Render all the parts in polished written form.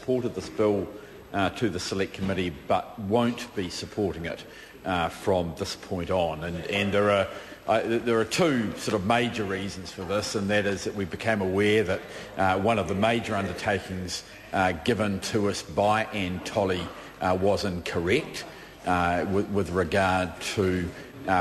supported this bill to the Select Committee but won't be supporting it from this point on. And there are two sort of major reasons for this, and that is that we became aware that one of the major undertakings given to us by Anne Tolley was incorrect with regard to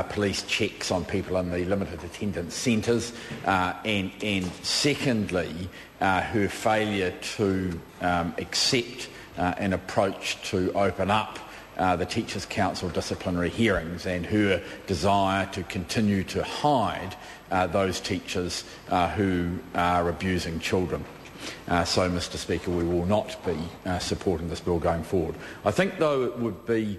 police checks on people in the limited attendance centres, and secondly, her failure to accept an approach to open up the Teachers' Council disciplinary hearings, and her desire to continue to hide those teachers who are abusing children. So, Mr Speaker, we will not be supporting this bill going forward. I think, though, it would be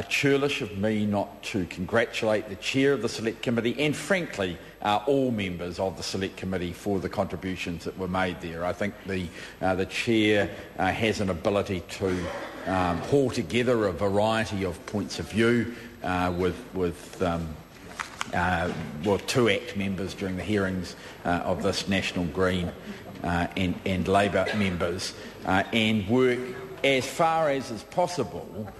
churlish of me not to congratulate the Chair of the Select Committee and, frankly, all members of the Select Committee for the contributions that were made there. I think the Chair has an ability to haul together a variety of points of view with two ACT members during the hearings of this National Green and Labour members, and work as far as is possible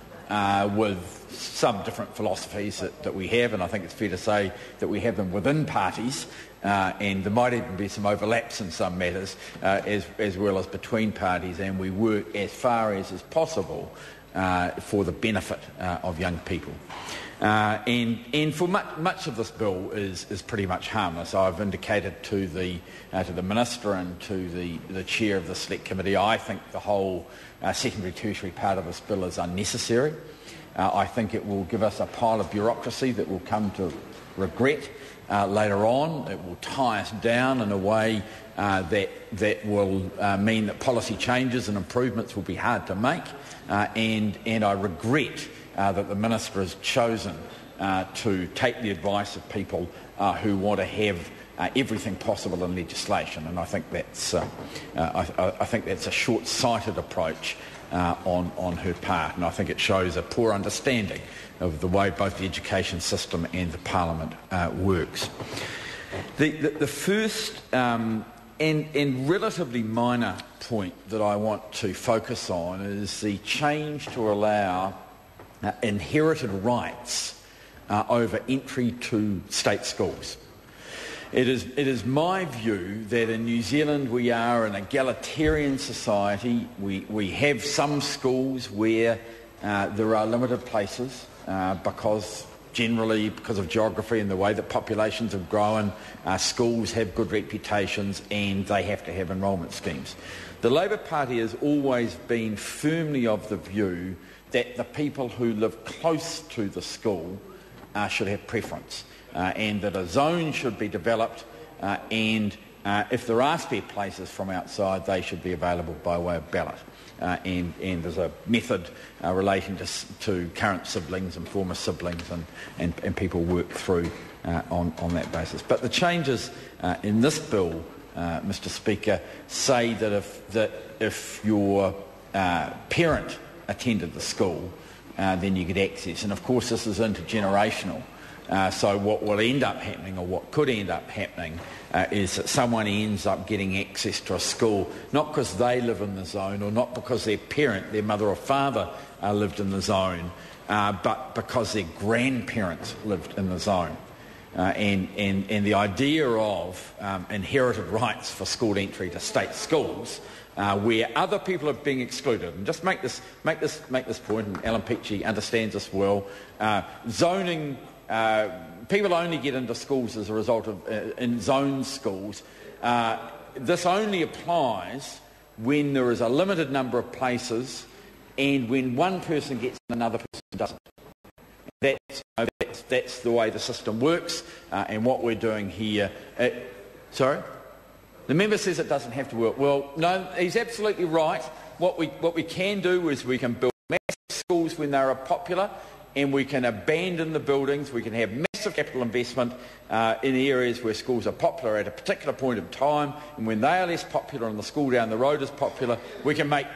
with some different philosophies that we have, and I think it's fair to say that we have them within parties, and there might even be some overlaps in some matters, as well as between parties, and we work as far as is possible for the benefit of young people. And for much of this bill is pretty much harmless. I've indicated to the Minister and to the Chair of the Select Committee, I think the whole secondary tertiary part of this bill is unnecessary. I think it will give us a pile of bureaucracy that we'll come to regret later on. It will tie us down in a way that will mean that policy changes and improvements will be hard to make, and I regret that the Minister has chosen to take the advice of people who want to have everything possible in legislation, and I think that's a short-sighted approach on her part, and I think it shows a poor understanding of the way both the education system and the Parliament works. The first and relatively minor point that I want to focus on is the change to allow inherited rights over entry to state schools. It is my view that in New Zealand we are an egalitarian society. We have some schools where there are limited places because of geography and the way that populations have grown, schools have good reputations and they have to have enrolment schemes. The Labour Party has always been firmly of the view that the people who live close to the school should have preference, and that a zone should be developed, and if there are spare places from outside, they should be available by way of ballot. And there's a method relating to current siblings and former siblings, and people work through on that basis. But the changes in this bill, Mr Speaker, say that if your parent attended the school, then you get access. And of course this is intergenerational. So what will end up happening, or what could end up happening, is that someone ends up getting access to a school, not because they live in the zone, or not because their parent, their mother or father, lived in the zone, but because their grandparents lived in the zone. And the idea of inherited rights for school entry to state schools, where other people are being excluded, and just make this point, and Alan Peachy understands this well. Zoning, people only get into schools as a result of in zone schools. This only applies when there is a limited number of places, and when one person gets and another person doesn't. That's the way the system works, and what we're doing here. Sorry? The member says it doesn't have to work. Well, no, he's absolutely right. What we can do is we can build massive schools when they are popular, and we can abandon the buildings. We can have massive capital investment in areas where schools are popular at a particular point in time, and when they are less popular and the school down the road is popular, we can make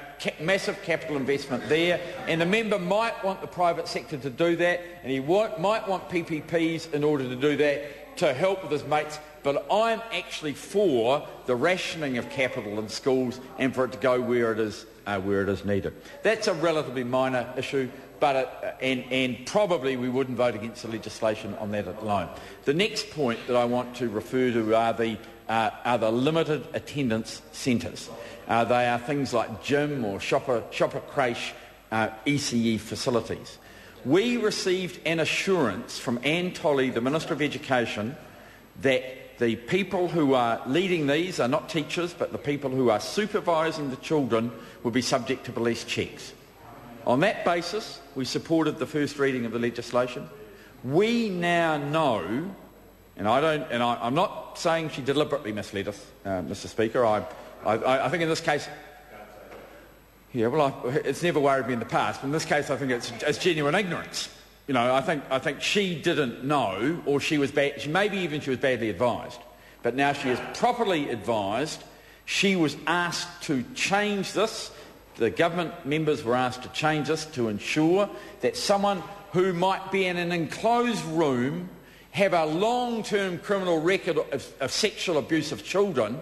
massive capital investment there. And the member might want the private sector to do that, and he might want PPPs in order to do that, to help with his mates. But I'm actually for the rationing of capital in schools and for it to go where it is where it is needed. That's a relatively minor issue, but and probably we wouldn't vote against the legislation on that alone. The next point that I want to refer to are the limited attendance centres. They are things like gym or shopper creche ECE facilities. We received an assurance from Anne Tolley, the Minister of Education, that the people who are leading these are not teachers, but the people who are supervising the children will be subject to police checks. On that basis, we supported the first reading of the legislation. We now know, and I'm not saying she deliberately misled us, Mr. Speaker. I think in this case, it's never worried me in the past, but in this case, I think it's genuine ignorance. You know, I think she didn't know, or she was bad. Maybe even she was badly advised. But now she is properly advised. She was asked to change this. The government members were asked to change this to ensure that someone who might be in an enclosed room, have a long-term criminal record of sexual abuse of children,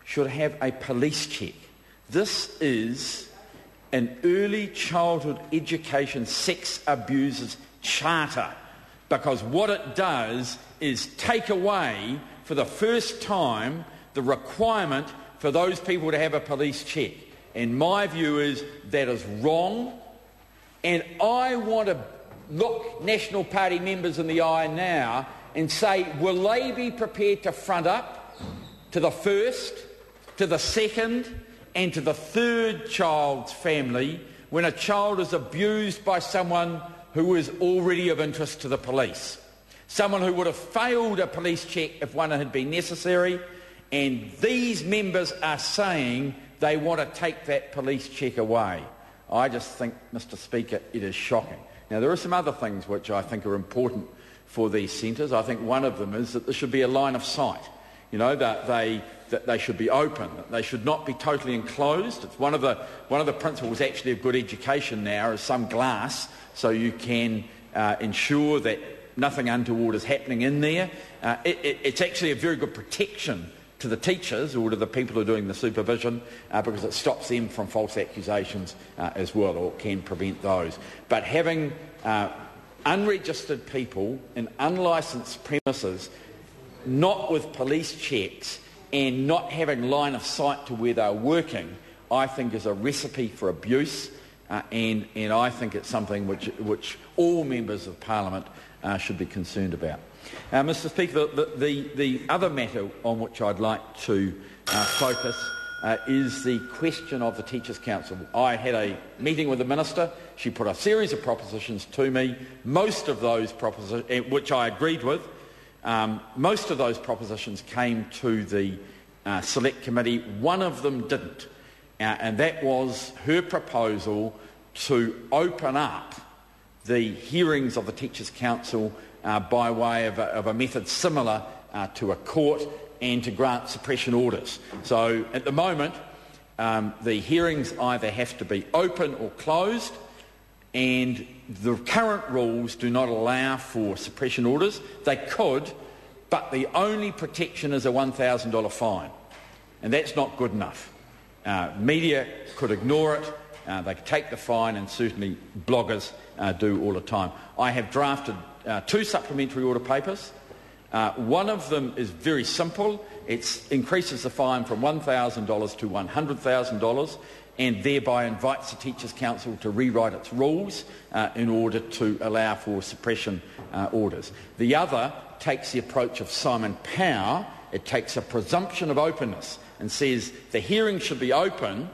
should have a police check. This is an early childhood education sex abusers charter, because what it does is take away for the first time the requirement for those people to have a police check. And my view is that is wrong, and I want to look National Party members in the eye now and say, will they be prepared to front up to the first, to the second and to the third child's family when a child is abused by someone who is already of interest to the police? Someone who would have failed a police check if one had been necessary, and these members are saying they want to take that police check away. I just think, Mr. Speaker, it is shocking. Now, there are some other things which I think are important for these centres. I think one of them is that there should be a line of sight. You know, that they should be open, that they should not be totally enclosed. It's one of the principles actually of good education now is some glass, so you can ensure that nothing untoward is happening in there. It's actually a very good protection to the teachers or to the people who are doing the supervision, because it stops them from false accusations as well, or can prevent those. But having unregistered people in unlicensed premises, not with police checks, and not having line of sight to where they're working, I think is a recipe for abuse, and I think it's something which all members of Parliament should be concerned about. Mr. Speaker, the other matter on which I'd like to focus is the question of the Teachers' Council. I had a meeting with the Minister. She put a series of propositions to me, most of those propositions, which I agreed with. Most of those propositions came to the Select Committee. One of them didn't, and that was her proposal to open up the hearings of the Teachers' Council by way of a method similar to a court, and to grant suppression orders. So at the moment, the hearings either have to be open or closed, and the current rules do not allow for suppression orders. They could, but the only protection is a $1,000 fine, and that's not good enough. Media could ignore it, they could take the fine, and certainly bloggers do all the time. I have drafted 2 supplementary order papers. One of them is very simple. It increases the fine from $1,000 to $100,000, and thereby invites the Teachers' Council to rewrite its rules in order to allow for suppression orders. The other takes the approach of Simon Power. It takes a presumption of openness and says the hearing should be open,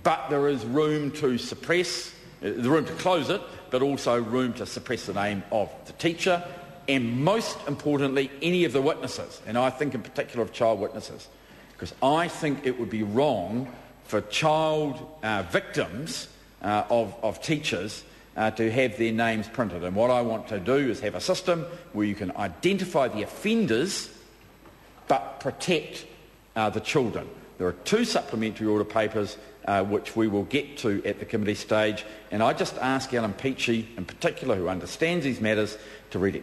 but there is room to suppress, the room to close it, but also room to suppress the name of the teacher, and most importantly, any of the witnesses, and I think in particular of child witnesses, because I think it would be wrong for child victims of teachers to have their names printed. And what I want to do is have a system where you can identify the offenders but protect the children. There are 2 supplementary order papers which we will get to at the committee stage, and I just ask Alan Peachey in particular, who understands these matters, to read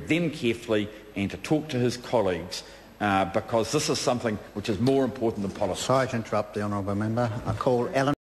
them carefully, and to talk to his colleagues because this is something which is more important than politics. Sorry to interrupt the honourable member. I call Ellen.